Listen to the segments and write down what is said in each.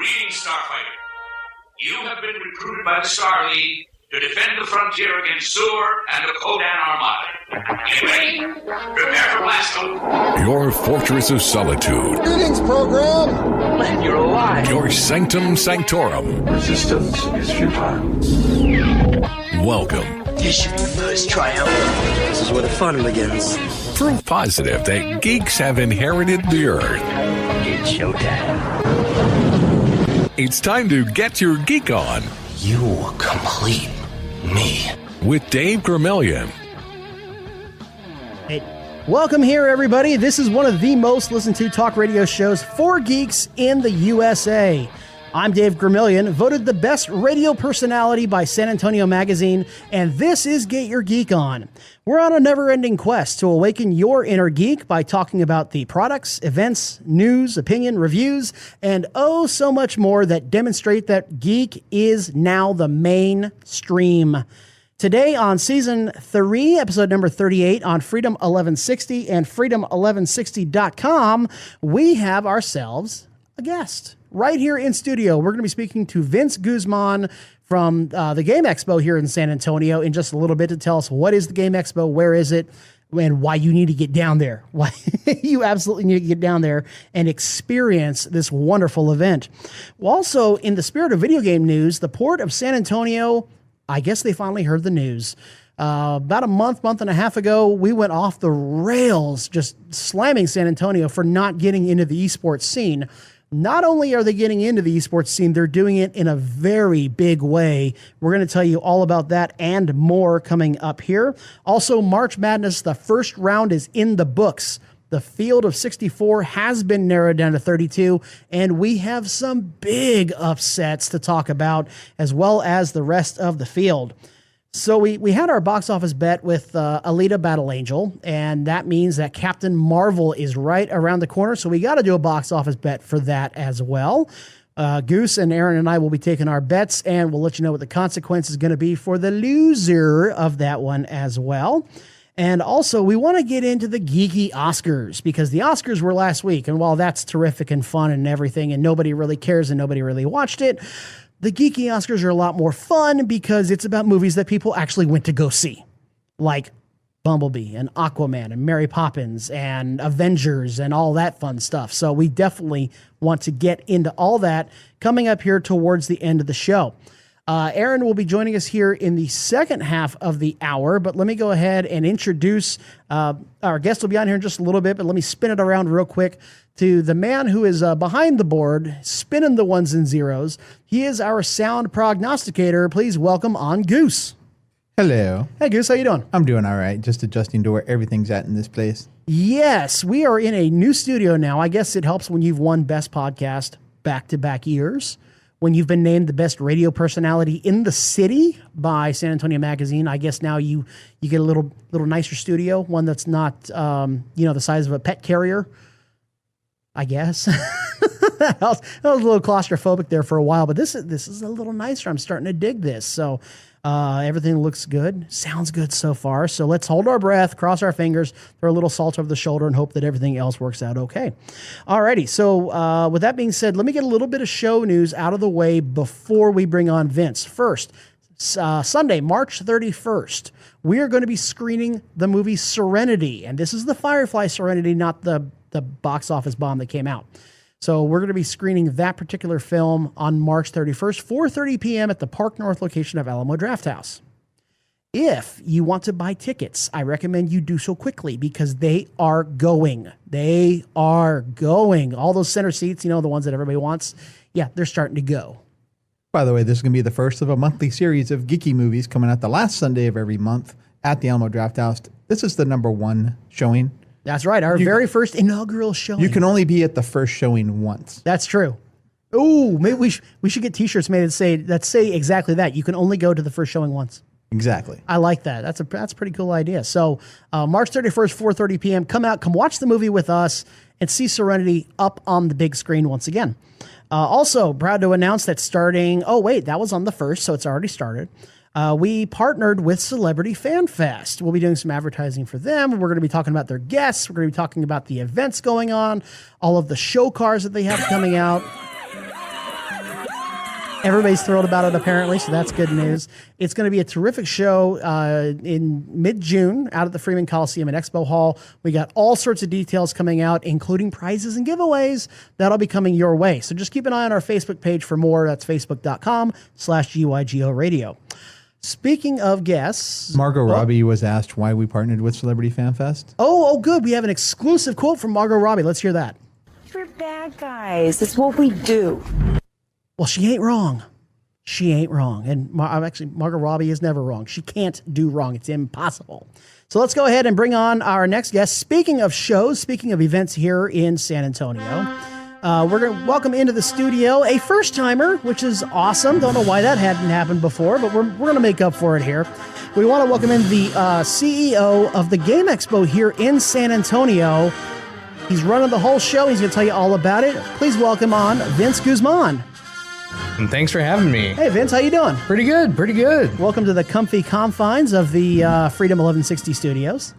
Greetings, Starfighter. You have been recruited by the Star League to defend the frontier against Zur and the Kodan Armada. Get ready. Prepare for blast off. Your fortress of solitude. Greetings, program. Glad you're alive. Your sanctum sanctorum. Resistance is futile. Welcome. This should be the first triumph. This is where the fun begins. Proof positive that geeks have inherited the earth. It's showtime. It's time to get your geek on. You complete me. With Dave Gramillion. Hey, welcome here, everybody. This is one of the most listened to talk radio shows for geeks in the USA. I'm Dave Gramillion, voted the best radio personality by San Antonio Magazine, and this is Get Your Geek On. We're on a never-ending quest to awaken your inner geek by talking about the products, events, news, opinion, reviews, and oh so much more that demonstrate that geek is now the mainstream. Today on Season 3, Episode number 38 on Freedom 1160 and Freedom1160.com, we have ourselves a guest. Right here in studio, we're going to be speaking to Vince Guzman from the GAMEXPO here in San Antonio in just a little bit to tell us what is the GAMEXPO, where is it, and why you need to get down there. Why you absolutely need to get down there and experience this wonderful event. Also, in the spirit of video game news, the Port of San Antonio, I guess they finally heard the news. About a month and a half ago, we went off the rails, just slamming San Antonio for not getting into the eSports scene. Not only are they getting into the esports scene, they're doing it in a very big way. We're going to tell you all about that and more coming up here. Also, March Madness, the first round is in the books. The field of 64 has been narrowed down to 32, and we have some big upsets to talk about, as well as the rest of the field. So we had our box office bet with Alita Battle Angel, and that means that Captain Marvel is right around the corner, so we got to do a box office bet for that as well. Goose and Aaron and I will be taking our bets, and we'll let you know what the consequence is going to be for the loser of that one as well. And also, we want to get into the geeky Oscars, because the Oscars were last week, and while that's terrific and fun and everything, and nobody really cares and nobody really watched it, the geeky Oscars are a lot more fun because it's about movies that people actually went to go see, like Bumblebee and Aquaman and Mary Poppins and Avengers and all that fun stuff. So we definitely want to get into all that coming up here towards the end of the show. Aaron will be joining us here in the second half of the hour, but let me go ahead and introduce our guest will be on here in just a little bit, but let me spin it around real quick to the man who is behind the board, spinning the ones and zeros. He is our sound prognosticator. Please welcome on Goose. Hello. Hey, Goose, how you doing? I'm doing all right, just adjusting to where everything's at in this place. Yes, we are in a new studio now. I guess it helps when you've won Best Podcast back-to-back years. When you've been named the best radio personality in the city by San Antonio Magazine, I guess now you get a little nicer studio, one that's not the size of a pet carrier, I guess. I was a little claustrophobic there for a while, but this is a little nicer. I'm starting to dig this. So everything looks good, sounds good so far. So let's hold our breath, cross our fingers, throw a little salt over the shoulder, and hope that everything else works out okay. Alrighty, so with that being said, let me get a little bit of show news out of the way before we bring on Vince. First, Sunday, March 31st, we are going to be screening the movie Serenity, and this is the Firefly Serenity, not the box office bomb that came out. So we're going to be screening that particular film on March 31st, 4:30 p.m. at the Park North location of Alamo Drafthouse. If you want to buy tickets, I recommend you do so quickly because they are going. They are going. All those center seats, the ones that everybody wants, yeah, they're starting to go. By the way, this is going to be the first of a monthly series of geeky movies coming out the last Sunday of every month at the Alamo Drafthouse. This is the number one showing. That's right. Our very first inaugural showing. You can only be at the first showing once. That's true. Oh, maybe we should get T-shirts made that say exactly that. You can only go to the first showing once. Exactly. I like that. That's a pretty cool idea. So March 31st, 4:30 p.m. Come watch the movie with us and see Serenity up on the big screen once again. Also, proud to announce that starting. Oh wait, that was on the 1st, so it's already started. We partnered with Celebrity Fan Fest. We'll be doing some advertising for them. We're going to be talking about their guests. We're going to be talking about the events going on, all of the show cars that they have coming out. Everybody's thrilled about it, apparently, so that's good news. It's going to be a terrific show in mid-June out at the Freeman Coliseum and Expo Hall. We got all sorts of details coming out, including prizes and giveaways that'll be coming your way. So just keep an eye on our Facebook page for more. That's facebook.com/GYGO Radio. Speaking of guests... Margot Robbie was asked why we partnered with Celebrity Fan Fest. Oh, good. We have an exclusive quote from Margot Robbie. Let's hear that. We're bad guys. It's what we do. Well, she ain't wrong. She ain't wrong. And Margot Robbie is never wrong. She can't do wrong. It's impossible. So let's go ahead and bring on our next guest. Speaking of shows, speaking of events here in San Antonio, we're going to welcome into the studio a first-timer, which is awesome. Don't know why that hadn't happened before, but we're going to make up for it here. We want to welcome in the CEO of the GAMEXPO here in San Antonio. He's running the whole show. He's going to tell you all about it. Please welcome on Vince Guzman. And thanks for having me. Hey, Vince, how you doing? Pretty good, pretty good. Welcome to the comfy confines of the Freedom 1160 studios.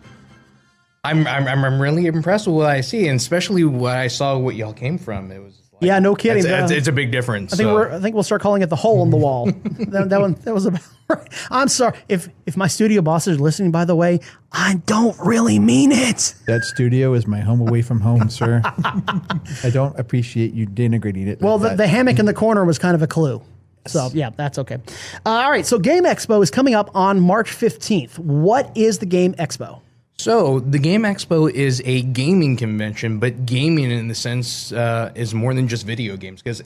I'm really impressed with what I see, and especially what I saw what y'all came from. It was like, yeah, no kidding. It's a big difference. I think we'll start calling it the hole in the wall. that was about right. I'm sorry if my studio bosses are listening. By the way, I don't really mean it. That studio is my home away from home, sir. I don't appreciate you denigrating it. Well, the hammock in the corner was kind of a clue. So, yeah, that's okay. All right, so GAMEXPO is coming up on March 15th. What is the GAMEXPO? So the GAMEXPO is a gaming convention, but gaming in the sense is more than just video games, because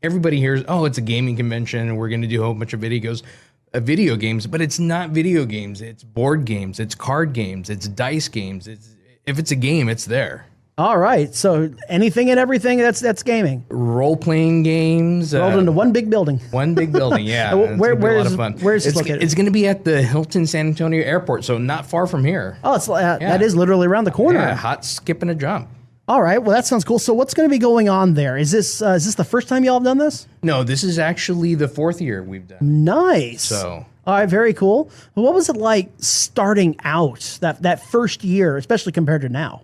everybody hears, oh, it's a gaming convention and we're going to do a whole bunch of video games, but it's not video games. It's board games, it's card games, it's dice games. If it's a game, it's there. All right, so anything and everything that's gaming. Role-playing games. Rolled into one big building. One big building, yeah. Where's it located? It's going to be at the Hilton San Antonio Airport, so not far from here. Oh, that is literally around the corner. Yeah, hot skip and a jump. All right, well, that sounds cool. So what's going to be going on there? Is this the first time y'all have done this? No, this is actually the 4th year we've done it. Nice. So... All right, very cool. Well, what was it like starting out that first year, especially compared to now?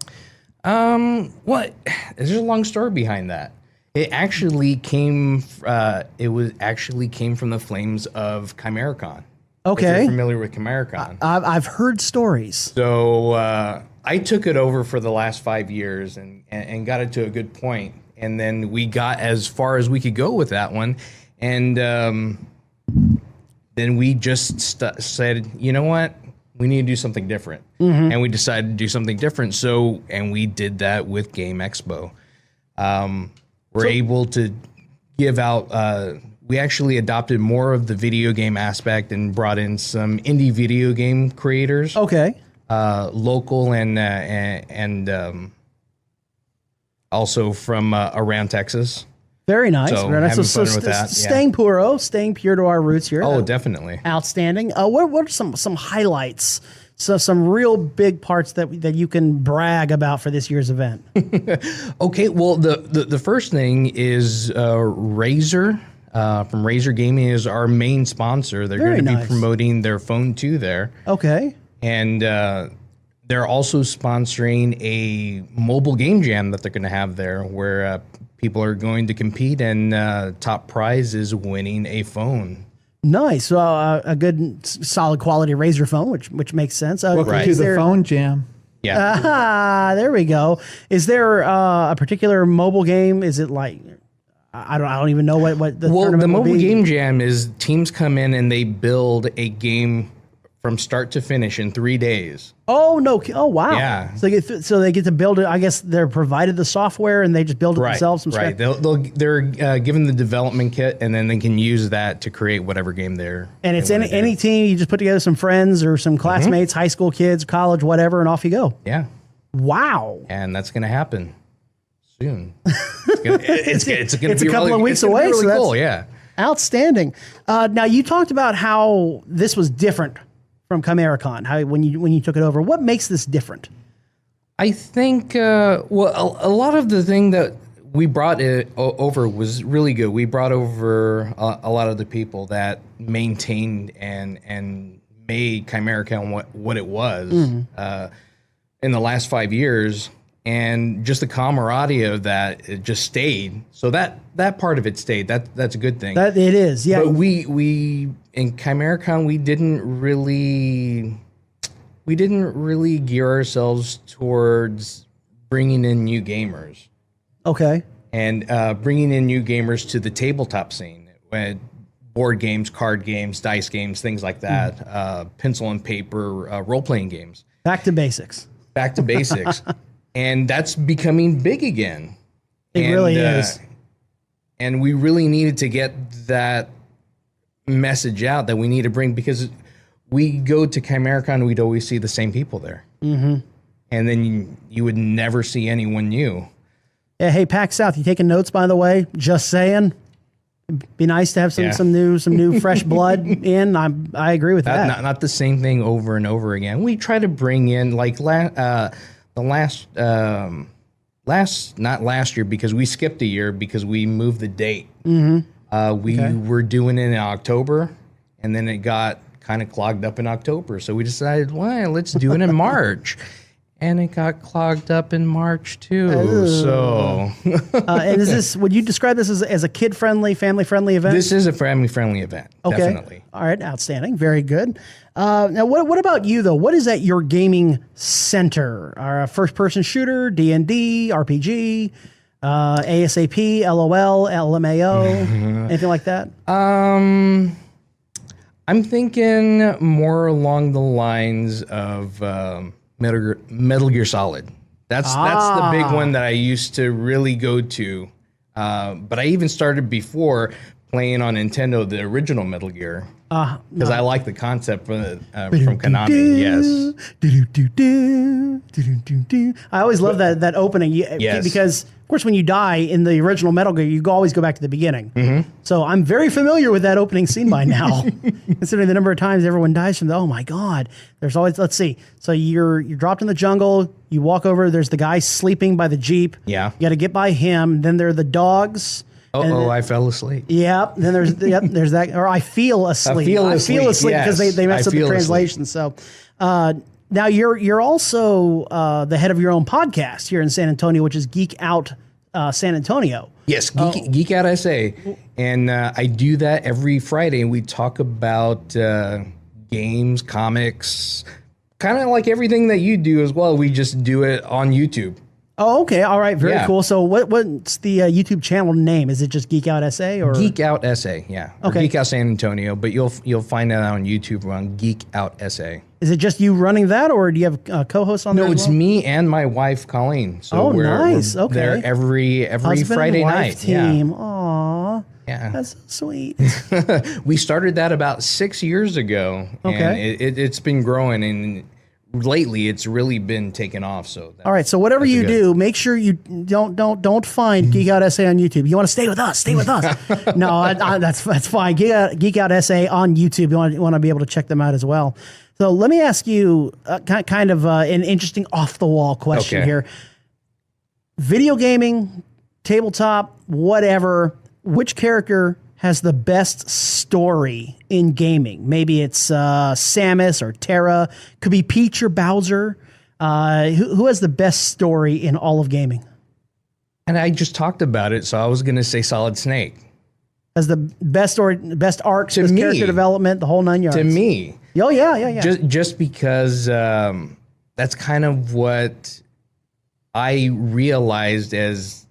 There's a long story behind that. It actually came from the flames of ChimeraCon. Okay. If you're familiar with ChimeraCon. I've heard stories. So I took it over for the last 5 years and got it to a good point. And then we got as far as we could go with that one. And then we just said, you know what? We need to do something different. Mm-hmm. And we decided to do something different. And we did that with GAMEXPO. We're able to give out, we actually adopted more of the video game aspect and brought in some indie video game creators. Okay. Local and also from around Texas. Very nice. So, very nice. having fun with that. Staying pure to our roots here. Oh, definitely. Outstanding. What are some highlights? So some real big parts that you can brag about for this year's event. Okay. Well, the first thing is Razer from Razer Gaming is our main sponsor. They're going to be promoting their Phone 2 there. Okay. And they're also sponsoring a mobile game jam that they're going to have there, where people are going to compete, and top prize is winning a phone. Nice. A good, solid quality Razer phone, which makes sense. Welcome to the phone jam. Yeah. There we go. Is there a particular mobile game? Is it like, I don't even know what the tournament the mobile will be. game jam is teams come in and they build a game from start to finish in 3 days. Oh, no. Oh, wow. Yeah. So they get to build it. I guess they're provided the software and they just build it themselves from scratch. They're given the development kit, and then they can use that to create whatever game they're. And it's any team. You just put together some friends or some classmates, high school kids, college, whatever, and off you go. Yeah. Wow. And that's going to happen soon. It's going to be a couple of weeks away. Really so cool. Yeah. Outstanding. Now, you talked about how this was different from ChimeraCon, how when you took it over. What makes this different? I think a lot of the thing that we brought over was really good. We brought over a lot of the people that maintained and made ChimeraCon what it was. In the last 5 years, and just the camaraderie of that, it just stayed. So that part of it stayed. That's a good thing. That it is, yeah. But we in ChimeraCon we didn't really gear ourselves towards bringing in new gamers. Okay. And bringing in new gamers to the tabletop scene, board games, card games, dice games, things like that, pencil and paper, role-playing games. Back to basics. Back to basics. And that's becoming big again. It really is. And we really needed to get that message out that we need to bring, because we go to ChimeraCon, we'd always see the same people there. Mm-hmm. And then you would never see anyone new. Yeah, hey, PAX South, you taking notes, by the way? Just saying. It'd be nice to have some new fresh blood in. I agree with that. Not the same thing over and over again. We try to bring in like not last year, because we skipped a year because we moved the date. Mm-hmm. We were doing it in October, and then it got kind of clogged up in October. So we decided, well, let's do it in March. And it got clogged up in March too. So, and would you describe this as a kid-friendly, family-friendly event? This is a family-friendly event. Okay. Definitely. All right. Outstanding. Very good. Now, what about you though? What is at your gaming center? A first-person shooter, D&D, RPG, ASAP, LOL, LMAO, anything like that? I'm thinking more along the lines of Metal Gear Solid. That's the big one that I used to really go to. But I even started before playing on Nintendo, the original Metal Gear, because I like the concept from Konami. Yes. I always love that opening. Yes. Because of course, when you die in the original Metal Gear, you always go back to the beginning. Mm-hmm. So I'm very familiar with that opening scene by now, considering the number of times everyone dies from oh my God. There's always, let's see. So you're dropped in the jungle. You walk over. There's the guy sleeping by the Jeep. Yeah. You got to get by him. Then there are the dogs. I fell asleep. Yeah. Then there's that. Or I feel asleep. I feel asleep because yes. they messed up the translation. So. Now you're also the head of your own podcast here in San Antonio, which is Geek Out San Antonio. Yes, Geek Out SA, and I do that every Friday, and we talk about games, comics, kind of like everything that you do as well. We just do it on YouTube. Oh, okay, all right, very cool. So what's the YouTube channel name? Is it just Geek Out SA or Geek Out SA? Yeah, okay. Or Geek Out San Antonio, but you'll find that on YouTube on Geek Out SA. Is it just you running that, or do you have co-hosts on there? No, it's me and my wife Colleen. So nice. We're there every Friday night. Team. Yeah. Aww. Yeah. That's so sweet. We started that about 6 years ago. Okay. And it's been growing, and lately it's really been taken off. So all right. So whatever you do, make sure you don't find Geek Out SA on YouTube. You want to stay with us? Stay with us. No, that's fine. Geek Out SA on YouTube. You want to be able to check them out as well. So let me ask you kind of an interesting off-the-wall question here. Video gaming, tabletop, whatever, which character has the best story in gaming? Maybe it's Samus or Terra. Could be Peach or Bowser. Who has the best story in all of gaming? And I just talked about it, so I was going to say Solid Snake. As the best story, best arcs, best character development, the whole 9 yards. To me. Oh, yeah. Just because that's kind of what I realized as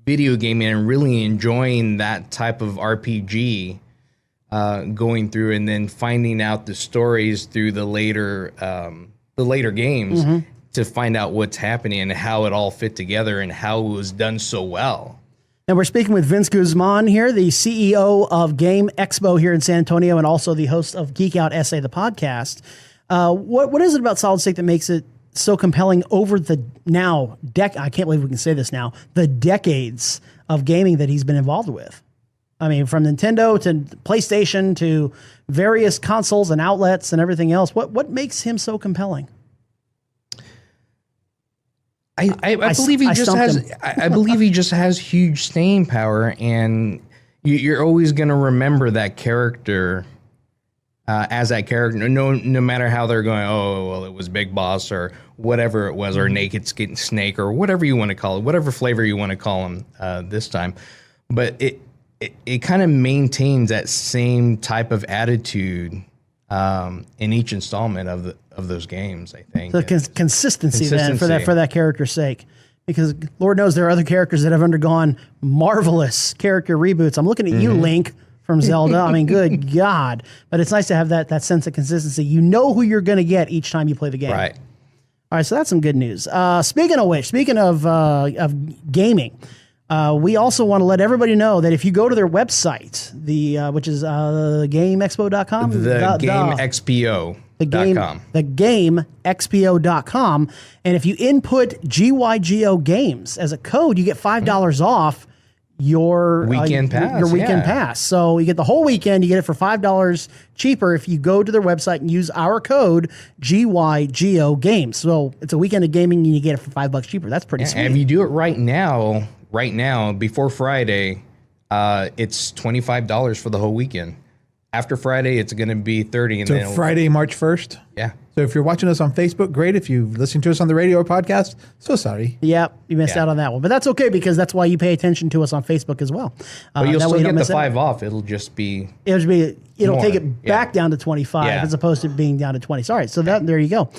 video gaming and really enjoying that type of RPG, going through and then finding out the stories through the later games to find out what's happening and how it all fit together and how it was done so well. And we're speaking with Vince Guzman here, the CEO of GameExpo here in San Antonio and also the host of Geek Out SA, the podcast. What is it about Solid Snake that makes it so compelling over the I can't believe we can say this now, the decades of gaming that he's been involved with? I mean, from Nintendo to PlayStation to various consoles and outlets and everything else. What makes him so compelling? I believe he just has. I believe he just has huge staying power, and you're always going to remember that character as that character, no matter how they're going, oh, well, it was Big Boss or whatever it was, or Naked Snake or whatever you want to call it, whatever flavor you want to call him this time. But it kind of maintains that same type of attitude in each installment of those games, I think. The consistency then for that character's sake. Because Lord knows there are other characters that have undergone marvelous character reboots. I'm looking at you, Link, from Zelda. I mean, good God. But it's nice to have that sense of consistency. You know who you're going to get each time you play the game. Right. All right, so that's some good news. Speaking of gaming, we also want to let everybody know that if you go to their website, which is GameExpo.com? The GameXPO. The GameXPO.com. And if you input GYGO Games as a code, you get $5 off your weekend pass. Your weekend pass. So you get the whole weekend. You get it for $5 cheaper if you go to their website and use our code GYGO Games. So it's a weekend of gaming and you get it for $5 cheaper. That's pretty sweet. And if you do it right now, before Friday, it's $25 for the whole weekend. After Friday, it's going to be $30. And so Friday, March 1st? Yeah. So if you're watching us on Facebook, great. If you listen to us on the radio or podcast, so sorry. Yeah, you missed out on that one. But that's okay because that's why you pay attention to us on Facebook as well. But you'll still get the $5 off. It'll just be It'll take it back down to 25 as opposed to being down to 20. Sorry. So there you go.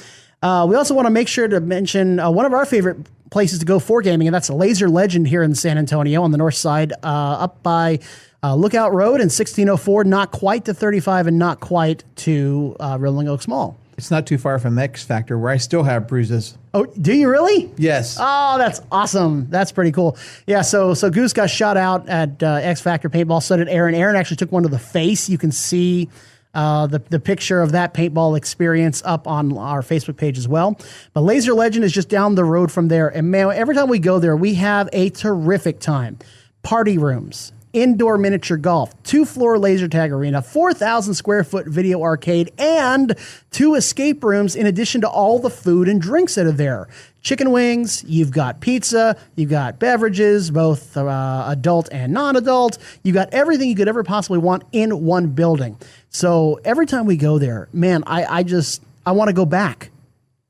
We also want to make sure to mention one of our favorite places to go for gaming, and that's Laser Legend here in San Antonio on the north side, up by Lookout Road and 1604, not quite to 35 and not quite to Rolling Oaks Mall. It's not too far from X Factor, where I still have bruises. Oh, do you really? Yes. Oh, that's awesome. That's pretty cool. Yeah, so Goose got shot out at X Factor paintball. So did Aaron. Aaron actually took one to the face. You can see the picture of that paintball experience up on our Facebook page as well. But Laser Legend is just down the road from there. And man, every time we go there, we have a terrific time. Party rooms, indoor miniature golf, 2-floor laser tag arena, 4,000 square foot video arcade, and 2 escape rooms in addition to all the food and drinks that are there. Chicken wings, you've got pizza, you've got beverages, both adult and non-adult. You've got everything you could ever possibly want in one building. So every time we go there, man, I want to go back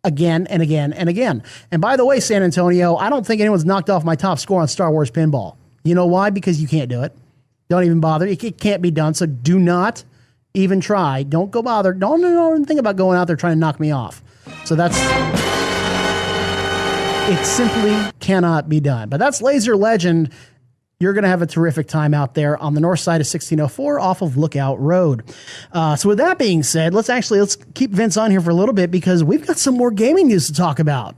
again and again and again. And by the way, San Antonio, I don't think anyone's knocked off my top score on Star Wars pinball. You know why? Because you can't do it. Don't even bother. It can't be done. So do not even try. Don't go bother. Don't even think about going out there trying to knock me off. So it simply cannot be done. But that's Laser Legend. You're going to have a terrific time out there on the north side of 1604 off of Lookout Road. So with that being said, let's keep Vince on here for a little bit because we've got some more gaming news to talk about.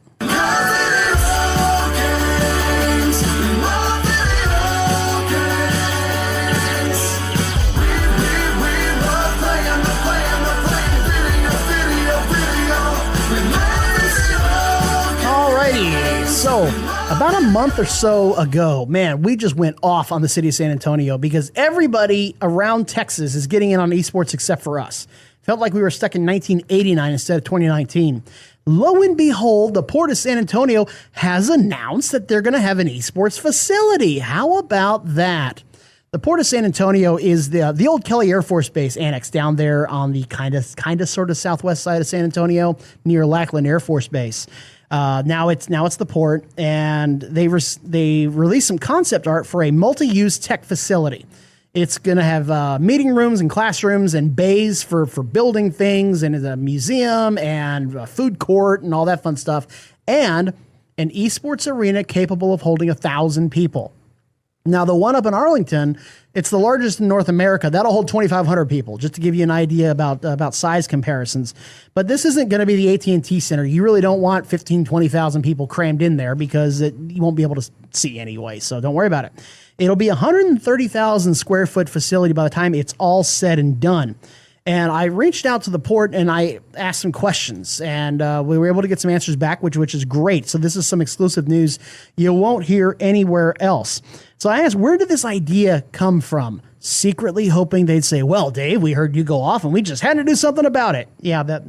So about a month or so ago, man, we just went off on the city of San Antonio because everybody around Texas is getting in on esports except for us. Felt like we were stuck in 1989 instead of 2019. Lo and behold, the Port of San Antonio has announced that they're going to have an esports facility. How about that? The Port of San Antonio is the old Kelly Air Force Base annex down there on the kind of sort of southwest side of San Antonio near Lackland Air Force Base. Now it's the port, and they released some concept art for a multi-use tech facility. It's going to have meeting rooms and classrooms and bays for building things, and a museum and a food court and all that fun stuff, and an esports arena capable of holding 1,000 people. Now, the one up in Arlington, it's the largest in North America. That'll hold 2,500 people, just to give you an idea about size comparisons. But this isn't going to be the AT&T Center. You really don't want 15,000, 20,000 people crammed in there because you won't be able to see anyway, so don't worry about it. It'll be a 130,000 square foot facility by the time it's all said and done. And I reached out to the port and I asked some questions, and we were able to get some answers back, which is great. So this is some exclusive news you won't hear anywhere else. So I asked, where did this idea come from? secretly hoping they'd say, well, Dave, we heard you go off and we just had to do something about it. Yeah, that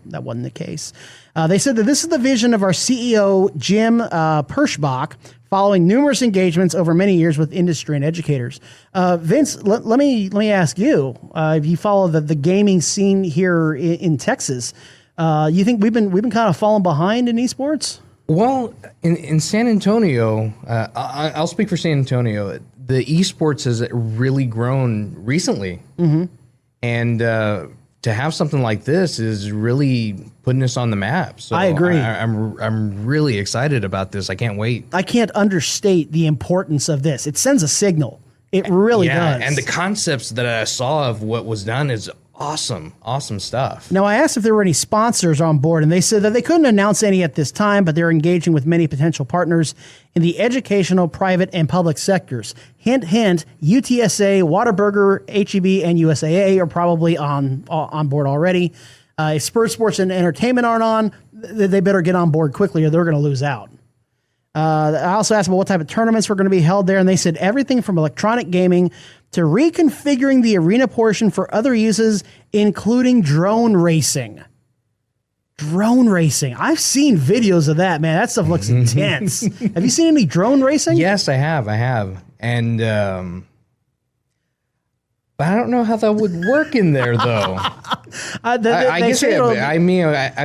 wasn't the case. They said that this is the vision of our CEO, Jim Pershbach, following numerous engagements over many years with industry and educators. Vince, let me ask you, if you follow the gaming scene here in Texas, you think we've been kind of falling behind in esports? Well, in San Antonio, I'll speak for San Antonio. The esports has really grown recently, and to have something like this is really putting us on the map. So I agree. I'm really excited about this. I can't wait. I can't understate the importance of this. It sends a signal. It really does. And the concepts that I saw of what was done is awesome stuff. Now, I asked if there were any sponsors on board, and they said that they couldn't announce any at this time, but they're engaging with many potential partners in the educational, private, and public sectors. Hint, hint, UTSA, Whataburger, HEB, and USAA are probably on board already. If Sports and Entertainment aren't on, they better get on board quickly or they're going to lose out. I also asked about what type of tournaments were going to be held there, and they said everything from electronic gaming to reconfiguring the arena portion for other uses, including drone racing. Drone racing. I've seen videos of that, man. That stuff looks intense. Have you seen any drone racing? Yes, I have. And but I don't know how that would work in there, though. I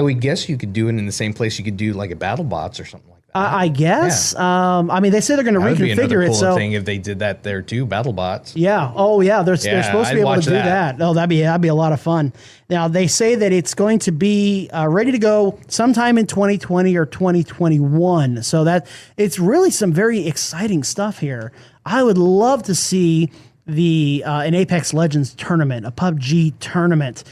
would guess you could do it in the same place you could do like a BattleBots or something like that. I guess. Yeah. They say they're going to reconfigure it. Cool thing if they did that there too, BattleBots. Yeah. Oh, yeah. They're supposed to be able to do that. Oh, that'd be a lot of fun. Now they say that it's going to be ready to go sometime in 2020 or 2021. So that it's really some very exciting stuff here. I would love to see an Apex Legends tournament, a PUBG tournament.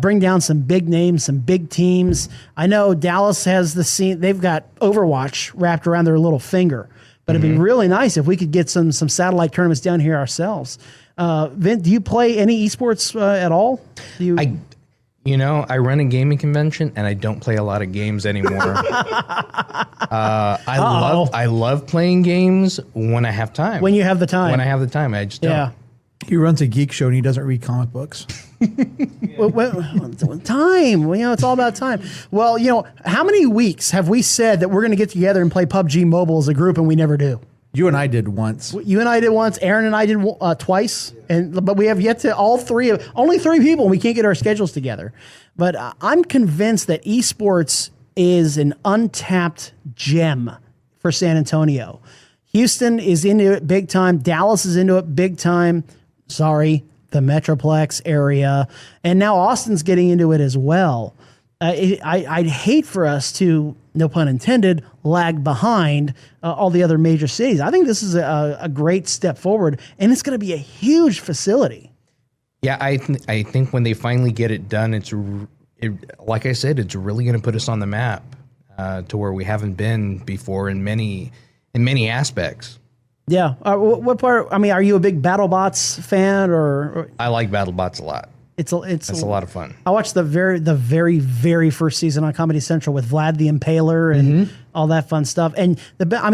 Bring down some big names, some big teams. I know Dallas has the scene. They've got Overwatch wrapped around their little finger. But it'd be really nice if we could get some satellite tournaments down here ourselves. Vint, do you play any esports at all? I run a gaming convention and I don't play a lot of games anymore. I love playing games when I have time. When you have the time. When I have the time, I just don't. He runs a geek show and he doesn't read comic books. Time. It's all about time. Well, how many weeks have we said that we're going to get together and play PUBG Mobile as a group and we never do? You and I did once. You and I did once. Aaron and I did twice. But we have yet to only three people, and we can't get our schedules together. But I'm convinced that esports is an untapped gem for San Antonio. Houston is into it big time. Dallas is into it big time. Sorry, the Metroplex area. And now Austin's getting into it as well. I'd hate for us to, no pun intended, lag behind all the other major cities. I think this is a great step forward, and it's going to be a huge facility. Yeah, I think when they finally get it done, like I said, it's really going to put us on the map to where we haven't been before in many aspects. Yeah. What part? Are you a big BattleBots fan or? I like BattleBots a lot. It's a lot of fun. I watched the very, very first season on Comedy Central with Vlad the Impaler and all that fun stuff. And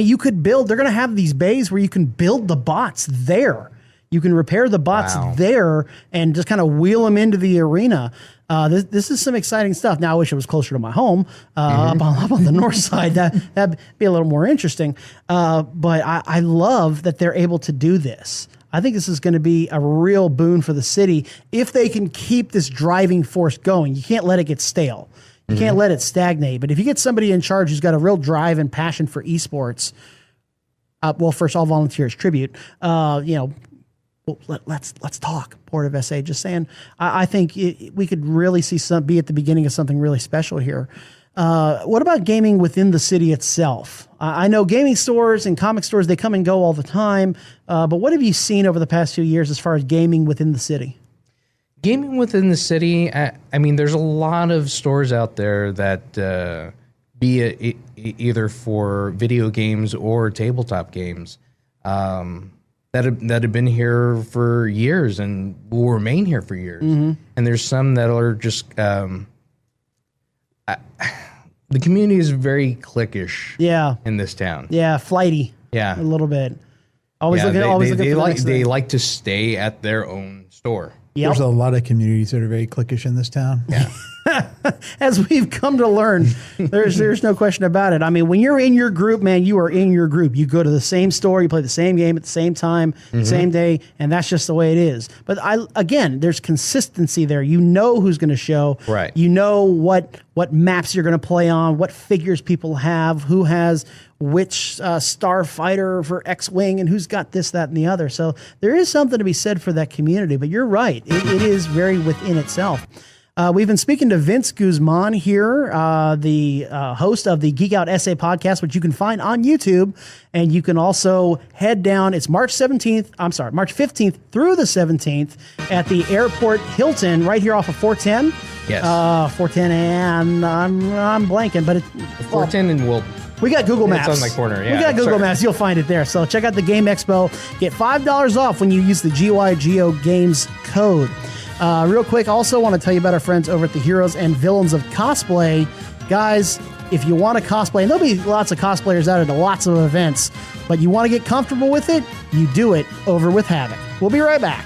you could build. They're going to have these bays where you can build the bots there. You can repair the bots there and just kind of wheel them into the arena. This is some exciting stuff. Now, I wish it was closer to my home, up on the north side. That'd be a little more interesting. But I love that they're able to do this. I think this is going to be a real boon for the city if they can keep this driving force going. You can't let it get stale. You can't let it stagnate. But if you get somebody in charge who's got a real drive and passion for esports, first, all volunteers tribute. Let's talk. Port of SA. Just saying. I think we could really be at the beginning of something really special here. What about gaming within the city itself? I know gaming stores and comic stores, they come and go all the time. But what have you seen over the past few years as far as gaming within the city? Gaming within the city, there's a lot of stores out there that be it either for video games or tabletop games that have been here for years and will remain here for years. And there's some that are just the community is very cliquish. Yeah. In this town. Yeah, flighty. Yeah, a little bit. Always looking for the next thing. They like to stay at their own store. Yep. There's a lot of communities that are very cliquish in this town. Yeah. As we've come to learn, there's no question about it. I mean, when you're in your group, man, you are in your group. You go to the same store, you play the same game at the same time, same day, and that's just the way it is. But again, there's consistency there. You know who's going to show. Right. You know what maps you're going to play on, what figures people have, who has which starfighter for X-Wing, and who's got this, that, and the other. So there is something to be said for that community. But you're right. It is very within itself. We've been speaking to Vince Guzman here, the host of the Geek Out Essay podcast, which you can find on YouTube. And you can also head down. It's March 15th through the 17th at the Airport Hilton right here off of 410. Yes. 410, and I'm blanking, but it's 410 and Wilton. We got Google Maps. It's on my corner, yeah. We got Google Maps. You'll find it there. So check out the GAMEXPO. Get $5 off when you use the GYGO Games code. Real quick, also want to tell you about our friends over at the Heroes and Villains of Cosplay. Guys, if you want to cosplay, and there'll be lots of cosplayers out at lots of events, but you want to get comfortable with it, you do it over with Havoc. We'll be right back.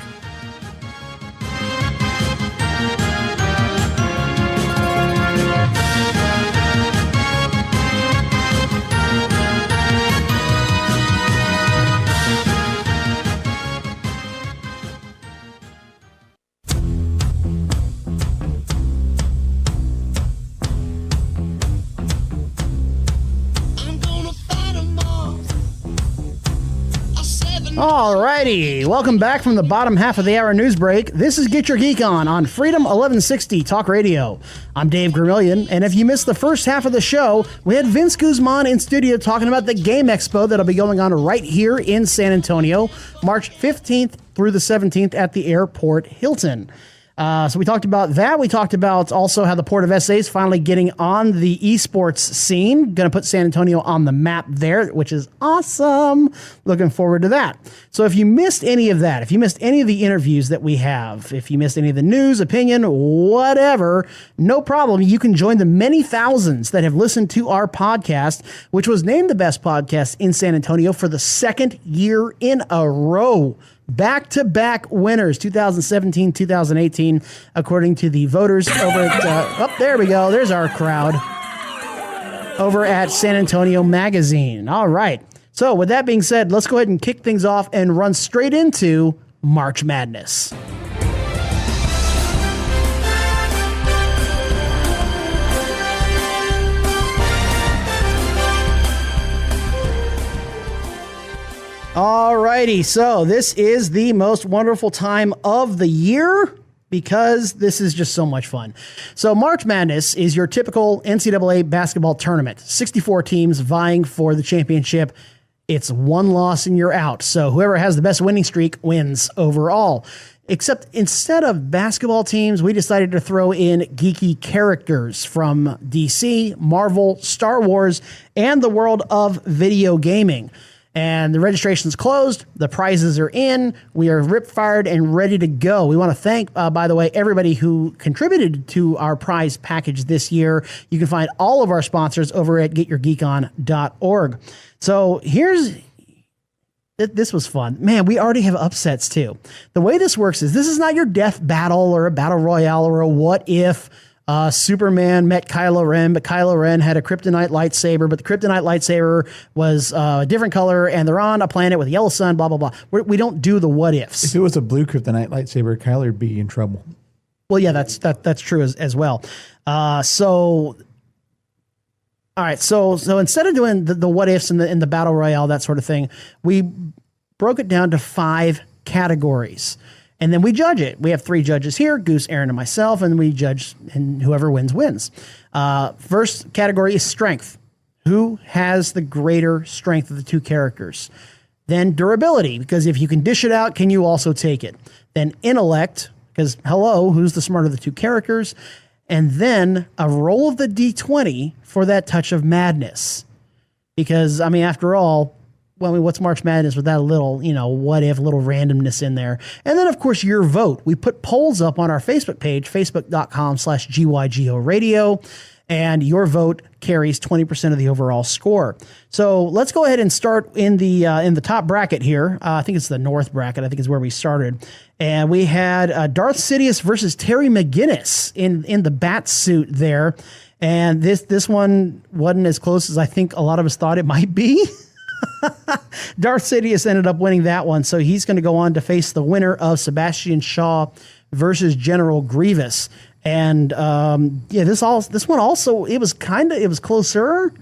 Alrighty, welcome back from the bottom half of the hour news break. This is Get Your Geek on Freedom 1160 Talk Radio. I'm Dave Gramillion, and if you missed the first half of the show, we had Vince Guzman in studio talking about the GAMEXPO that'll be going on right here in San Antonio, March 15th through the 17th at the Airport Hilton. So we talked about that. We talked about also how the Port of SA is finally getting on the eSports scene. Going to put San Antonio on the map there, which is awesome. Looking forward to that. So if you missed any of that, if you missed any of the interviews that we have, if you missed any of the news, opinion, whatever, no problem. You can join the many thousands that have listened to our podcast, which was named the best podcast in San Antonio for the second year in a row. Back-to-back winners, 2017, 2018, according to the voters over at, there we go, there's our crowd, over at San Antonio Magazine. All right, so with that being said, let's go ahead and kick things off and run straight into March Madness. Alrighty, so this is the most wonderful time of the year because this is just so much fun. So March Madness is your typical NCAA basketball tournament. 64 teams vying for the championship. It's one loss and you're out. So whoever has the best winning streak wins overall. Except instead of basketball teams, we decided to throw in geeky characters from DC, Marvel, Star Wars, and the world of video gaming. And the registration's closed. The prizes are in. We are rip-fired and ready to go. We want to thank, by the way, everybody who contributed to our prize package this year. You can find all of our sponsors over at getyourgeekon.org. So this was fun. Man, we already have upsets, too. The way this works is this is not your death battle or a battle royale or a what if Superman met Kylo Ren, but Kylo Ren had a kryptonite lightsaber, but the kryptonite lightsaber was a different color, and they're on a planet with a yellow sun, blah, blah, blah. We don't do the what ifs. If it was a blue kryptonite lightsaber, Kylo would be in trouble. Well, yeah, that's true as well. All right, so instead of doing the what ifs in the battle royale, that sort of thing, we broke it down to 5 categories. And then we judge it. We have 3 judges here, Goose, Aaron, and myself, and we judge, and whoever wins, wins. First category is strength. Who has the greater strength of the 2 characters? Then durability, because if you can dish it out, can you also take it? Then intellect, because hello, who's the smarter of the 2 characters? And then a roll of the D20 for that touch of madness. Because, I mean, after all, well, I mean, what's March Madness without a little, what if, little randomness in there? And then, of course, your vote. We put polls up on our Facebook page, facebook.com/GYGO Radio. and your vote carries 20% of the overall score. So let's go ahead and start in the top bracket here. I think it's the North bracket. I think is where we started. And we had Darth Sidious versus Terry McGinnis in the bat suit there. And this one wasn't as close as I think a lot of us thought it might be. Darth Sidious ended up winning that one, so he's going to go on to face the winner of Sebastian Shaw versus General Grievous. And this one also it was closer,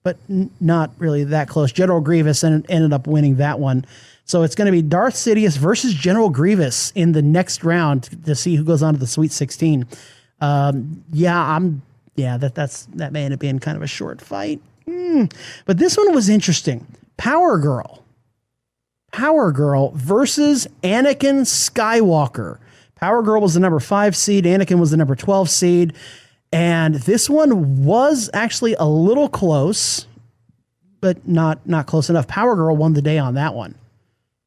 but not really that close. General Grievous ended up winning that one. So it's going to be Darth Sidious versus General Grievous in the next round to see who goes on to the Sweet 16. That may end up being kind of a short fight. But this one was interesting. Power Girl versus Anakin Skywalker. Power Girl was the number 5 seed. Anakin was the number 12 seed. And this one was actually a little close, but not close enough. Power Girl won the day on that one.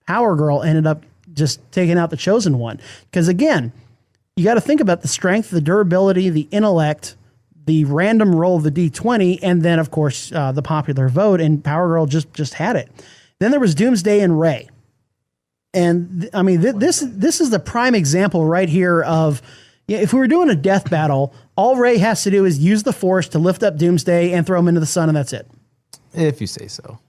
Power Girl ended up just taking out the chosen one. Because again, you got to think about the strength, the durability, the intellect, the random roll of the D20, and then, of course, the popular vote, and Power Girl just had it. Then there was Doomsday and Rey. And, I mean, this is the prime example right here of, if we were doing a death battle, all Rey has to do is use the Force to lift up Doomsday and throw him into the sun, and that's it. If you say so.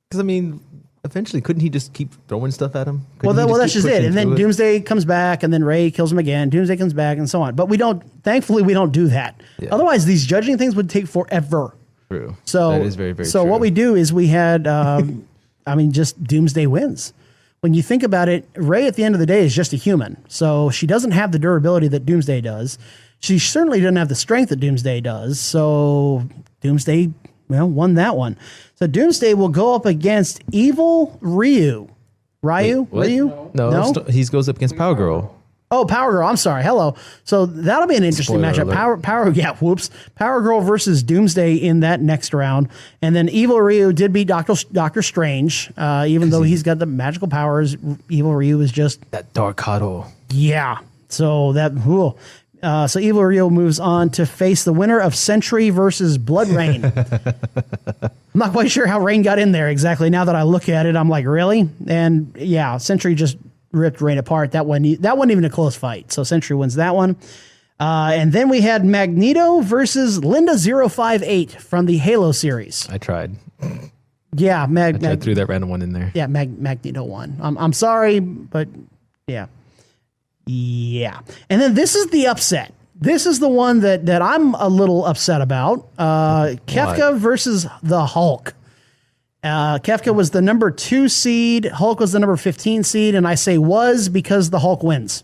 Because, I mean, eventually, couldn't he just keep throwing stuff at him? Well, that's just it. And then Doomsday comes back, and then Rey kills him again. Doomsday comes back, and so on. But thankfully, we don't do that. Yeah. Otherwise, these judging things would take forever. True. So that is very, very so true. What we do is we had, just Doomsday wins. When you think about it, Rey at the end of the day is just a human. So she doesn't have the durability that Doomsday does. She certainly doesn't have the strength that Doomsday does. So Doomsday, won that one. So Doomsday will go up against Evil Ryu. Ryu? No? He goes up against Power Girl. Oh, Power Girl. I'm sorry. Hello. So that'll be an interesting matchup. Power Girl versus Doomsday in that next round. And then Evil Ryu did beat Doctor Strange. Even though he's got the magical powers, Evil Ryu is just that dark huddle. Yeah. So so Evil Ryu moves on to face the winner of Sentry versus Blood Rain. I'm not quite sure how Rain got in there exactly. Now that I look at it, I'm like, really? And yeah, Sentry just ripped Rain apart. That wasn't even a close fight. So Sentry wins that one. And then we had Magneto versus Linda 058 from the Halo series. I tried. Yeah, I threw that random one in there. Yeah, Magneto won. I'm sorry, but yeah. Yeah. And then this is the upset. This is the one that I'm a little upset about. Kefka versus the Hulk. Kefka was the number 2 seed. Hulk was the number 15 seed. And I say was because the Hulk wins.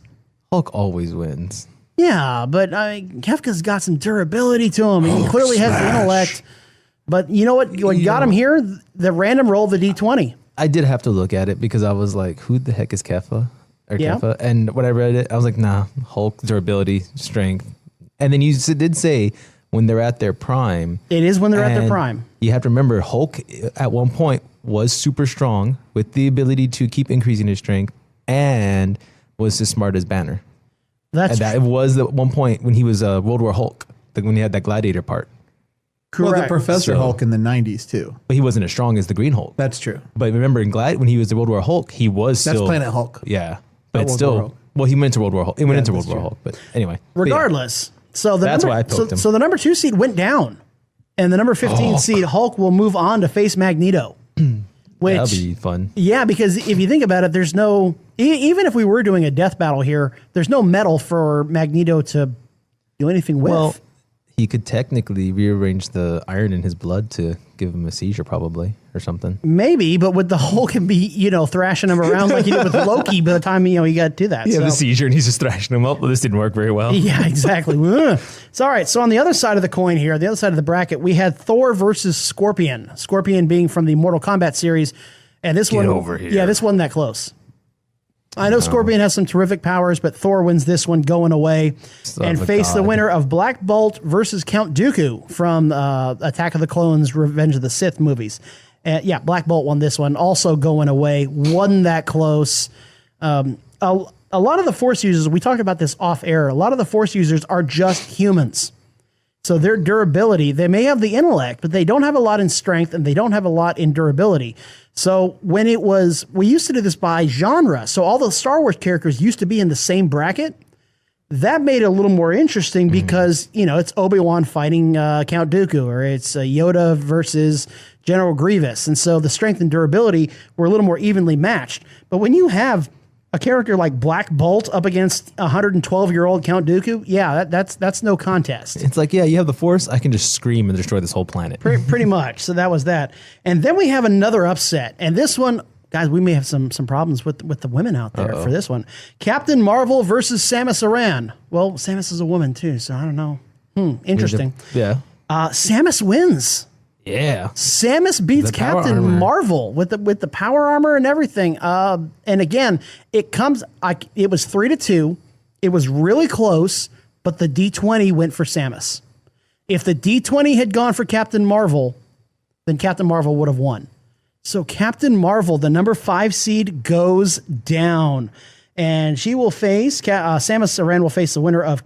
Hulk always wins. Yeah, but Kefka's got some durability to him. He clearly has the intellect. But you know what? What got him here? The random roll of the D20. I did have to look at it because I was like, who the heck is Kefka? Kefka? And when I read it, I was like, nah, Hulk, durability, strength. And then you did say when they're at their prime. It is when they're at their prime. You have to remember, Hulk at one point was super strong with the ability to keep increasing his strength and was as smart as Banner. That was at one point when he was World War Hulk, when he had that gladiator part. Correct. Well, the Professor Hulk in the 90s, too. But he wasn't as strong as the Green Hulk. That's true. But remember, when he was the World War Hulk, he was still... That's Planet Hulk. Yeah. But still... Well, he went into World War Hulk. He went into World War Hulk. But anyway. Regardless. So that's why I poked him. So the number 2 seed went down. And the number 15 seed, Hulk, will move on to face Magneto. That'll be fun. Yeah, because if you think about it, there's no... Even if we were doing a death battle here, there's no metal for Magneto to do anything with. Well, he could technically rearrange the iron in his blood to give him a seizure, probably, or something. Maybe, but with the Hulk can be, thrashing him around like he did with Loki by the time, he got to that. Yeah, the seizure, and he's just thrashing him up. Well, this didn't work very well. Yeah, exactly. It's all right. So on the other side of the coin here, the other side of the bracket, we had Thor versus Scorpion. Scorpion being from the Mortal Kombat series. And this one, over here. Yeah, this wasn't that close. I know Scorpion has some terrific powers, but Thor wins this one going away and face the winner of Black Bolt versus Count Dooku from Attack of the Clones, Revenge of the Sith movies. Black Bolt won this one, also going away. Wasn't that close. A lot of the Force users, we talked about this off air, a lot of the Force users are just humans. So their durability, they may have the intellect, but they don't have a lot in strength and they don't have a lot in durability. So when we used to do this by genre. So all the Star Wars characters used to be in the same bracket. That made it a little more interesting because, it's Obi-Wan fighting Count Dooku, or it's Yoda versus General Grievous. And so the strength and durability were a little more evenly matched. But when you have a character like Black Bolt up against 112-year-old Count Dooku, that's no contest. It's like, you have the Force, I can just scream and destroy this whole planet. Pretty much. So that was that. And then we have another upset. And this one, guys, we may have some problems with the women out there for this one. Captain Marvel versus Samus Aran. Well, Samus is a woman too, so I don't know. Interesting. Yeah. Samus wins. Yeah. Samus beats Captain Marvel with the power armor and everything. And again, it was 3-2. It was really close, but the D20 went for Samus. If the D20 had gone for Captain Marvel, then Captain Marvel would have won. So Captain Marvel, the number 5 seed, goes down. And she will face, Samus Aran will face the winner of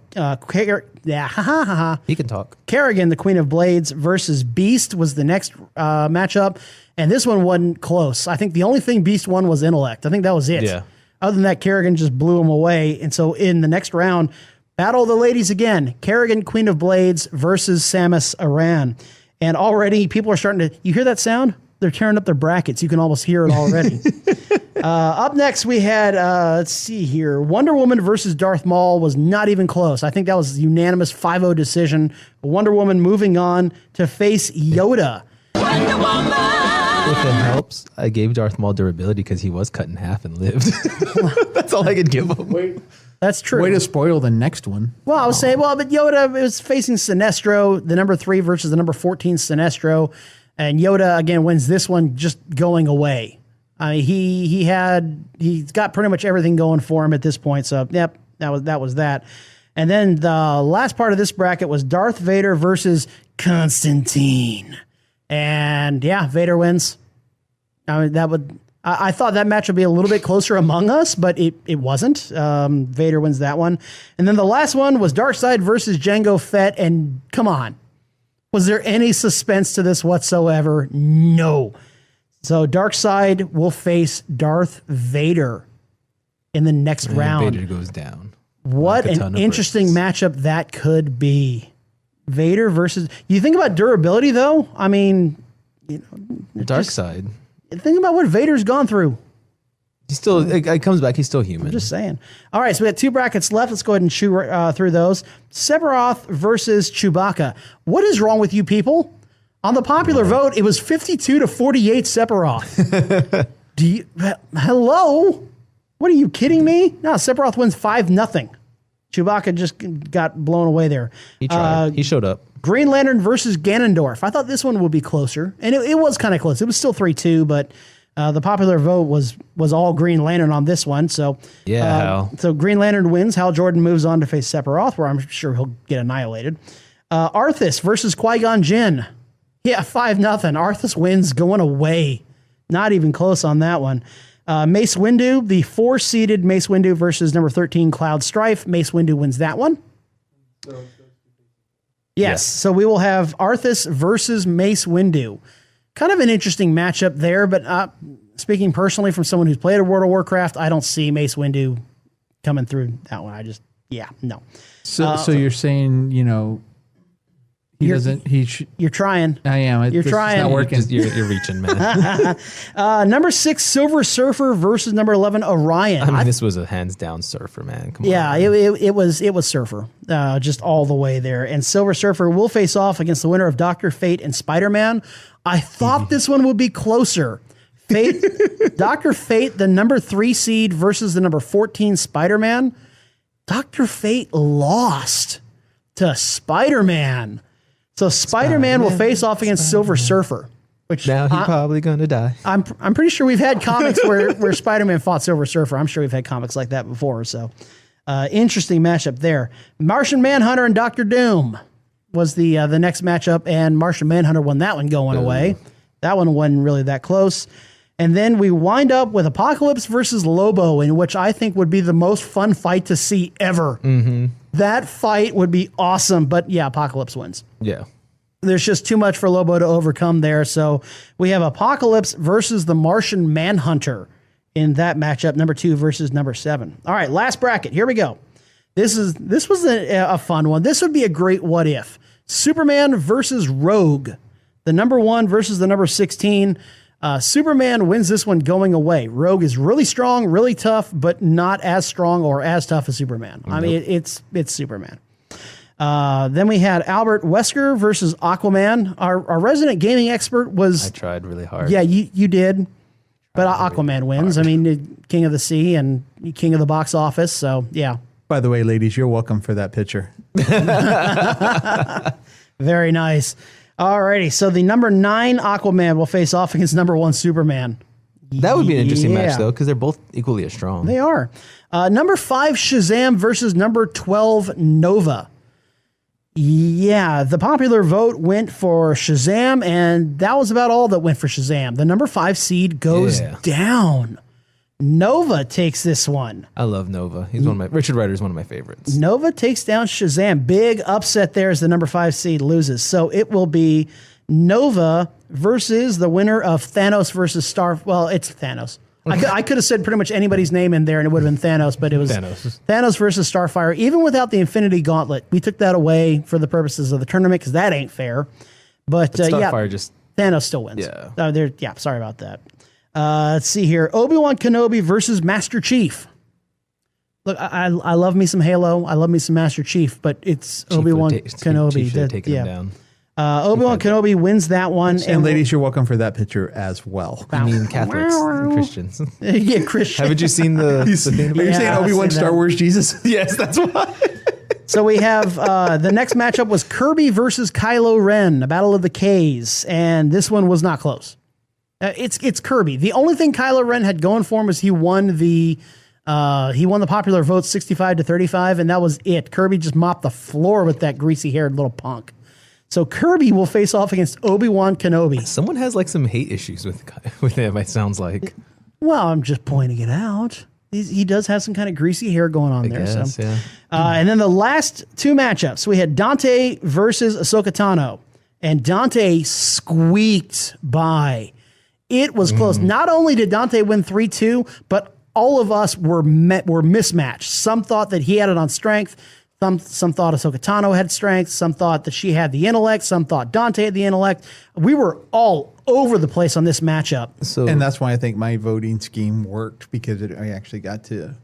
he can talk. Kerrigan, the Queen of Blades, versus Beast was the next matchup. And this one wasn't close. I think the only thing Beast won was intellect. I think that was it. Yeah. Other than that, Kerrigan just blew him away. And so in the next round, Battle of the Ladies again. Kerrigan, Queen of Blades versus Samus Aran. And already people are starting to, you hear that sound? They're tearing up their brackets. You can almost hear it already. Up next, we had, let's see here, Wonder Woman versus Darth Maul was not even close. I think that was a unanimous 5-0 decision. Wonder Woman moving on to face Yoda. Wonder Woman! If it helps, I gave Darth Maul durability because he was cut in half and lived. That's all I could give him. That's true. Way to spoil the next one. Well, I was saying, but Yoda was facing Sinestro, the number 3 versus the number 14 Sinestro. And Yoda, again, wins this one just going away. He's got pretty much everything going for him at this point. So, yep, that was that. And then the last part of this bracket was Darth Vader versus Constantine. And, Vader wins. I thought that match would be a little bit closer among us, but it wasn't. Vader wins that one. And then the last one was Darkseid versus Jango Fett. And come on. Was there any suspense to this whatsoever? No. So Darkseid will face Darth Vader in the next round. Vader goes down. What an interesting matchup that could be. Vader versus... You think about durability, though? I mean... Darkseid. Think about what Vader's gone through. He's still... It comes back. He's still human. I'm just saying. All right, so we got 2 brackets left. Let's go ahead and chew through those. Sephiroth versus Chewbacca. What is wrong with you people? On the popular vote, it was 52-48 Sephiroth. Hello? What are you kidding me? No, Sephiroth wins 5-0. Chewbacca just got blown away there. He tried. He showed up. Green Lantern versus Ganondorf. I thought this one would be closer, and it was kind of close. It was still 3-2, but the popular vote was all Green Lantern on this one. So so Green Lantern wins. Hal Jordan moves on to face Sephiroth, where I'm sure he'll get annihilated. Arthas versus Qui-Gon Jinn. 5-0. Arthas wins going away. Not even close on that one. Mace Windu, the 4-seeded Mace Windu versus number 13 Cloud Strife. Mace Windu wins that one. Yes. So we will have Arthas versus Mace Windu. Kind of an interesting matchup there, but speaking personally from someone who's played a World of Warcraft, I don't see Mace Windu coming through that one. No. So you're saying, you're trying. I am. You're trying. It's not working. You're reaching, man. Number 6, Silver Surfer versus number 11, Orion. I mean, this was a hands down Surfer, man. Come on. Yeah, it was Surfer, just all the way there. And Silver Surfer will face off against the winner of Dr. Fate and Spider-Man. I thought this one would be closer. Dr. Fate, the number 3 seed versus the number 14 Spider-Man. Dr. Fate lost to Spider-Man. So Spider-Man will face off against Silver Surfer. Which now he's probably going to die. I'm pretty sure we've had comics where Spider-Man fought Silver Surfer. I'm sure we've had comics like that before. So interesting matchup there. Martian Manhunter and Doctor Doom was the next matchup, and Martian Manhunter won that one going away. That one wasn't really that close. And then we wind up with Apocalypse versus Lobo, in which I think would be the most fun fight to see ever. Mm-hmm. That fight would be awesome, but yeah, Apocalypse wins. Yeah. There's just too much for Lobo to overcome there. So we have Apocalypse versus the Martian Manhunter in that matchup, number 2 versus number 7. All right, last bracket. Here we go. This was a fun one. This would be a great what if. Superman versus Rogue. The number 1 versus the number 16. Superman wins this one going away. Rogue is really strong, really tough, but not as strong or as tough as Superman. Nope. I mean, it's Superman. Then we had Albert Wesker versus Aquaman. Our resident gaming expert was... I tried really hard. Yeah, you did. But Aquaman wins. Hard. I mean, King of the Sea and King of the box office. So, yeah. By the way, ladies, you're welcome for that picture. Very nice. Alrighty, so the number 9 Aquaman will face off against number 1 Superman. That would be an interesting match, though, because they're both equally as strong. They are. Number 5 Shazam versus number 12 Nova. Yeah, the popular vote went for Shazam, and that was about all that went for Shazam. The number 5 seed goes down. Nova takes this one. I love Nova. He's Richard Rider is one of my favorites. Nova takes down Shazam. Big upset there as the number 5 seed loses. So it will be Nova versus the winner of Thanos versus Star. Well, it's Thanos. I could have said pretty much anybody's name in there and it would have been Thanos, but it was Thanos versus Starfire. Even without the Infinity Gauntlet, we took that away for the purposes of the tournament because that ain't fair. But Starfire Thanos still wins. Yeah. Sorry about that. Let's see here. Obi-Wan Kenobi versus Master Chief. Look, I love me some Halo. I love me some Master Chief, but it's Obi-Wan Kenobi. Him down. Obi-Wan Kenobi wins that one. And ladies, you're welcome for that picture as well. I mean Catholics and Christians. Yeah, Christians. Haven't you seen the thing? Are you saying Obi-Wan Star Wars Jesus? Yes, that's why. So we have the next matchup was Kirby versus Kylo Ren, a battle of the Ks, and this one was not close. It's Kirby. The only thing Kylo Ren had going for him was he won the popular vote 65-35, and that was it. Kirby just mopped the floor with that greasy-haired little punk. So Kirby will face off against Obi-Wan Kenobi. Someone has like some hate issues with him, it sounds like. Well, I'm just pointing it out. He does have some kind of greasy hair going on there. Guess, so. Yeah. And then the last 2 matchups, we had Dante versus Ahsoka Tano, and Dante squeaked by. It was close. Not only did Dante win 3-2, but all of us were mismatched. Some thought that he had it on strength. Some thought Ahsoka Tano had strength. Some thought that she had the intellect. Some thought Dante had the intellect. We were all over the place on this matchup. And that's why I think my voting scheme worked, because I actually got to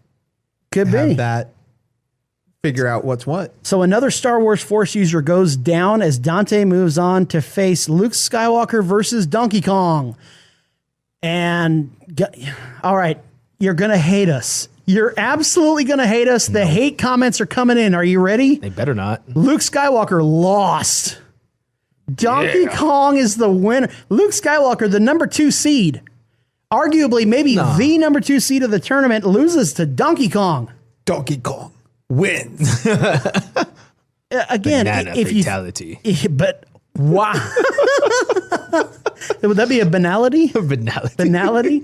figure out what's what. So another Star Wars Force user goes down as Dante moves on to face Luke Skywalker versus Donkey Kong. And all right, you're going to hate us. You're absolutely going to hate us. The hate comments are coming in. Are you ready? They better not. Luke Skywalker lost. Donkey Kong is the winner. Luke Skywalker, the number 2 seed, arguably maybe the number 2 seed of the tournament, loses to Donkey Kong. Donkey Kong wins. Again, Banana fatality. But wow. Would that be a banality? Banality?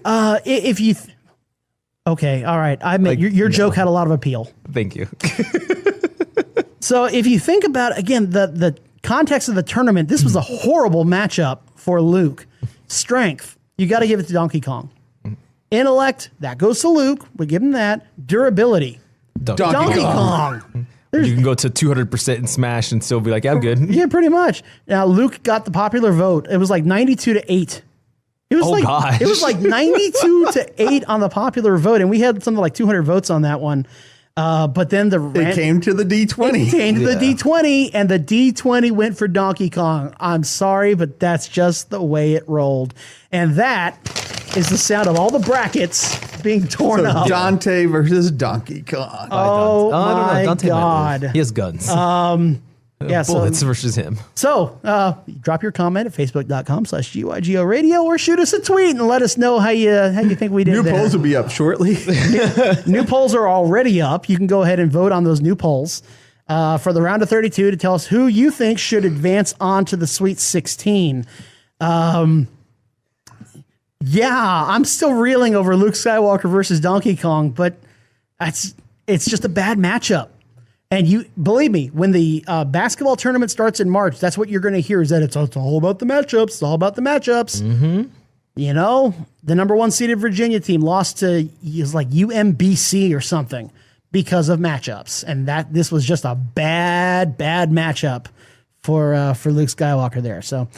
If you... Okay, all right. I admit your joke had a lot of appeal. Thank you. So if you think about, again, the context of the tournament, this was a horrible matchup for Luke. Strength, you got to give it to Donkey Kong. Intellect, that goes to Luke. We give him that. Durability, Donkey Kong. You can go to 200% in Smash and still be like, yeah, I'm good. Yeah, pretty much. Now, Luke got the popular vote. It was like 92-8. It was like 92-8 on the popular vote, and we had something like 200 votes on that one. But then it came to the D20. It came to the D20, and the D20 went for Donkey Kong. I'm sorry, but that's just the way it rolled. And that is the sound of all the brackets being torn up. Dante versus Donkey Kong. Oh, my Dante God. He has guns. Bullets versus him. So drop your comment at facebook.com/GYGO radio, or shoot us a tweet and let us know how you think we did. New polls will be up shortly. New polls are already up. You can go ahead and vote on those new polls for the round of 32 to tell us who you think should advance on to the Sweet 16. Yeah, I'm still reeling over Luke Skywalker versus Donkey Kong, but it's just a bad matchup. And you believe me, when the basketball tournament starts in March, that's what you're going to hear is that it's all about the matchups. It's all about the matchups. Mm-hmm. You know, the number 1 seeded Virginia team lost to like UMBC or something because of matchups, and this was just a bad matchup for Luke Skywalker there. So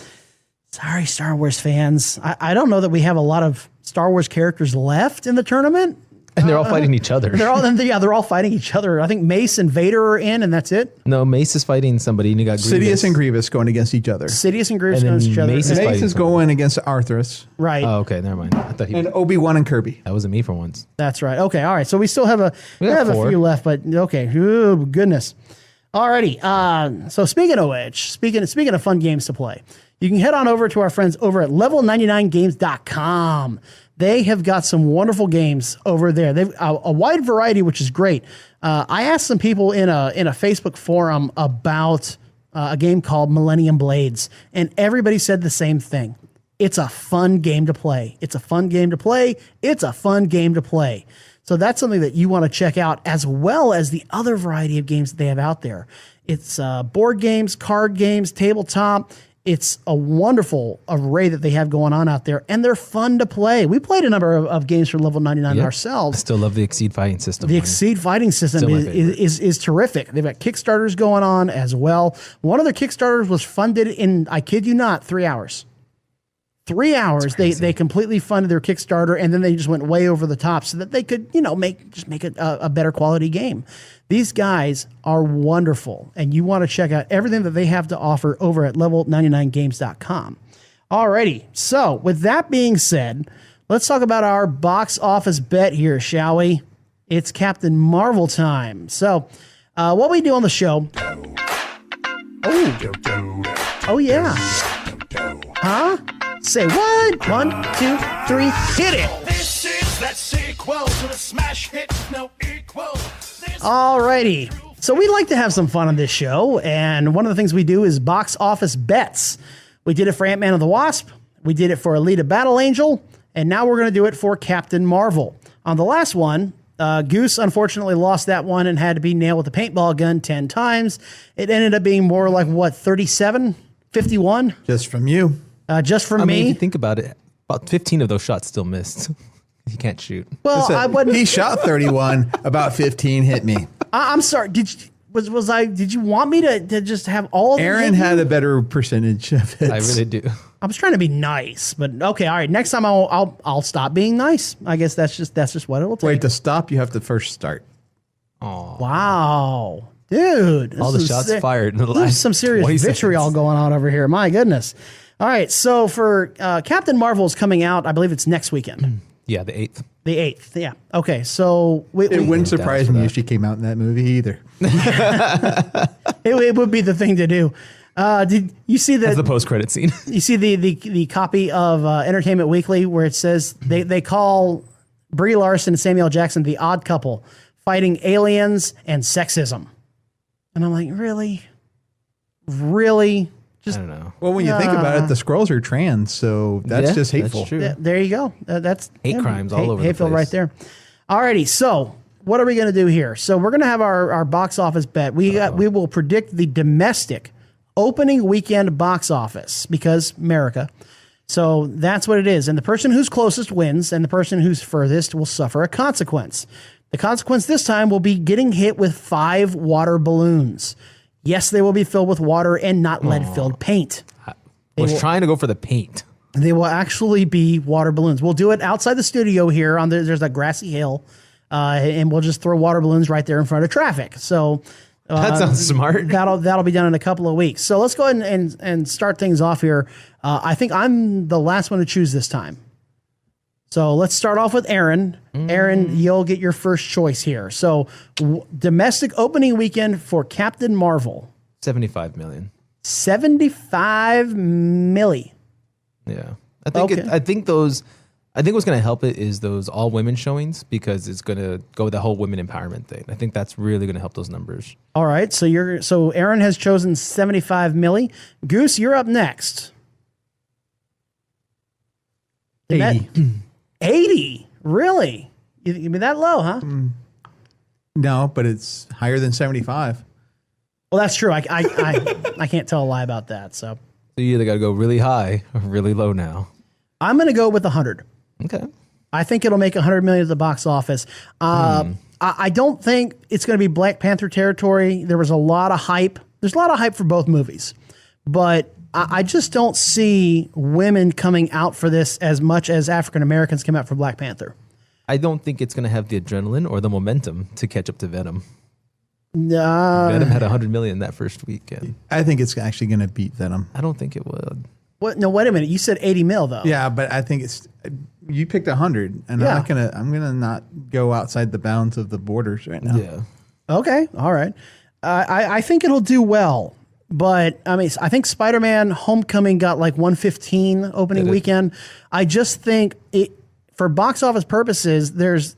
sorry, Star Wars fans. I don't know that we have a lot of Star Wars characters left in the tournament. And they're all fighting each other. They're all fighting each other. I think Mace and Vader are in, and that's it. No, Mace is fighting somebody, and you got Sidious and Grievous going against each other. Sidious and Grievous going against each other. Mace is going against Arthurus. Right. Oh, okay, never mind. I thought and Obi-Wan and Kirby. That wasn't me for once. That's right. Okay, all right. So we still have a few left, but okay. Ooh, goodness. Alrighty. So speaking of which, speaking of fun games to play, you can head on over to our friends over at level99games.com. They have got some wonderful games over there. They've a wide variety, which is great. I asked some people in a Facebook forum about a game called Millennium Blades, and everybody said the same thing. It's a fun game to play. It's a fun game to play. It's a fun game to play. So that's something that you want to check out, as well as the other variety of games that they have out there. It's board games, card games, tabletop. It's a wonderful array that they have going on out there, and they're fun to play. We played a number of games for Level 99 ourselves. I still love the Exceed fighting system. The Exceed fighting system is terrific. They've got Kickstarters going on as well. One of their Kickstarters was funded in, I kid you not, 3 hours. 3 hours. They completely funded their Kickstarter, and then they just went way over the top so that they could, make it a better quality game. These guys are wonderful, and you want to check out everything that they have to offer over at level99games.com. Alrighty, so with that being said, let's talk about our box office bet here, shall we? It's Captain Marvel time. So, what we do on the show... Oh yeah. Huh? Say what? 1, 2, 3, hit it! This is that sequel to the smash hit, no equal. Alrighty. So we like to have some fun on this show, and one of the things we do is box office bets. We did it for Ant-Man and the Wasp, we did it for Alita Battle Angel, and now we're going to do it for Captain Marvel. On the last one, Goose unfortunately lost that one and had to be nailed with a paintball gun 10 times. It ended up being more like, 37? 51? Just from you. Just from me. Mean, if you think about it, about 15 of those shots still missed. You can't shoot. Well, he shot 31. About 15 hit me. I'm sorry. Did you want me to just have all of them? Aaron had a better percentage of it. I really do. I was trying to be nice, but okay, all right. Next time I'll stop being nice. I guess that's just what it'll take. Wait, to stop, you have to first start. Oh wow, dude! All the shots fired in the last. There's some serious vitriol going on over here. My goodness. All right, so for Captain Marvel is coming out. I believe it's next weekend. Yeah, the 8th. The 8th, yeah. Okay, so... It wouldn't surprise me if she came out in that movie either. It would be the thing to do. Did you see That's the post-credit scene. You see the copy of Entertainment Weekly where it says they call Brie Larson and Samuel Jackson the odd couple fighting aliens and sexism. And I'm like, really? Really? I don't know. Well, when you think about it, the Skrulls are trans, so that's just hateful. That's true. There you go. That's hate crimes all over the place. Right there. Alrighty, so what are we going to do here? So we're going to have our box office bet. We will predict the domestic opening weekend box office because America. So that's what it is. And the person who's closest wins, and the person who's furthest will suffer a consequence. The consequence this time will be getting hit with 5 water balloons. Yes, they will be filled with water and not lead-filled paint. I was trying to go for the paint. They will actually be water balloons. We'll do it outside the studio here. There's a grassy hill, and we'll just throw water balloons right there in front of traffic. So that sounds smart. That'll be done in a couple of weeks. So let's go ahead and start things off here. I think I'm the last one to choose this time. So let's start off with Aaron. Aaron, you'll get your first choice here. So domestic opening weekend for Captain Marvel. 75 million. 75 milli. Yeah. I think what's going to help it is those all women showings because it's going to go with the whole women empowerment thing. I think that's really going to help those numbers. All right. So Aaron has chosen 75 milli. Goose, you're up next. 80. 80? Really? You mean that low, huh? No, but it's higher than 75. Well, that's true. I can't tell a lie about that. So you either got to go really high or really low now. I'm going to go with 100. Okay. I think it'll make 100 million at the box office. I don't think it's going to be Black Panther territory. There was a lot of hype. There's a lot of hype for both movies, but I just don't see women coming out for this as much as African Americans came out for Black Panther. I don't think it's going to have the adrenaline or the momentum to catch up to Venom. Venom had 100 million that first weekend. I think it's actually going to beat Venom. I don't think it would. What? No, wait a minute. You said 80 mil though. Yeah, but I think it's. You picked 100, and I'm gonna not go outside the bounds of the borders right now. Yeah. Okay. All right. I think it'll do well, but I mean, I think Spider-Man: Homecoming got like 115 opening weekend. I just think it. For box office purposes,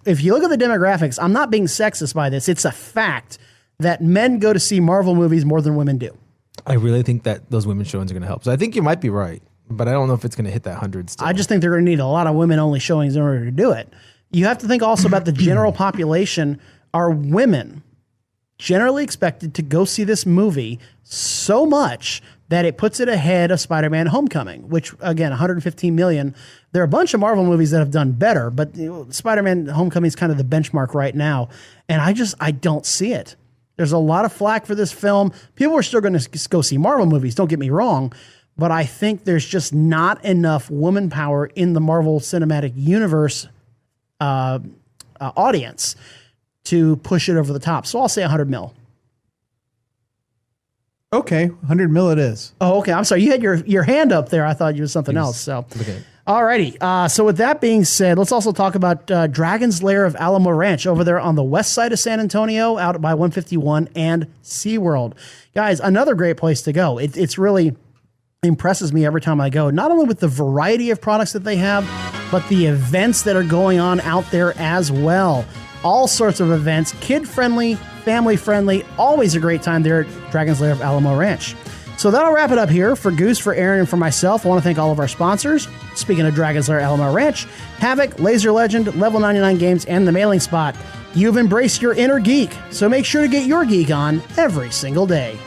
if you look at the demographics, I'm not being sexist by this. It's a fact that men go to see Marvel movies more than women do. I really think that those women's showings are going to help. So I think you might be right, but I don't know if it's going to hit that 100 still. I just think they're going to need a lot of women-only showings in order to do it. You have to think also about the general population. Are women generally expected to go see this movie so much that it puts it ahead of Spider-Man Homecoming, which, again, 115 million. There are a bunch of Marvel movies that have done better, but Spider-Man Homecoming is kind of the benchmark right now. And I don't see it. There's a lot of flack for this film. People are still going to go see Marvel movies, don't get me wrong, but I think there's just not enough woman power in the Marvel Cinematic Universe audience to push it over the top. So I'll say 100 mil. Okay, 100 mil it is. Oh, okay. I'm sorry. You had your hand up there. I thought you was something else. So, okay. Alrighty. So with that being said, let's also talk about Dragon's Lair of Alamo Ranch over there on the west side of San Antonio, out by 151 and SeaWorld. Guys, another great place to go. It's really impresses me every time I go, not only with the variety of products that they have, but the events that are going on out there as well. All sorts of events, kid-friendly, family-friendly, always a great time there at Dragon's Lair of Alamo Ranch. So that'll wrap it up here. For Goose, for Aaron, and for myself, I want to thank all of our sponsors. Speaking of Dragon's Lair Alamo Ranch, Havoc, Laser Legend, Level 99 Games, and The Mailing Spot. You've embraced your inner geek, so make sure to get your geek on every single day.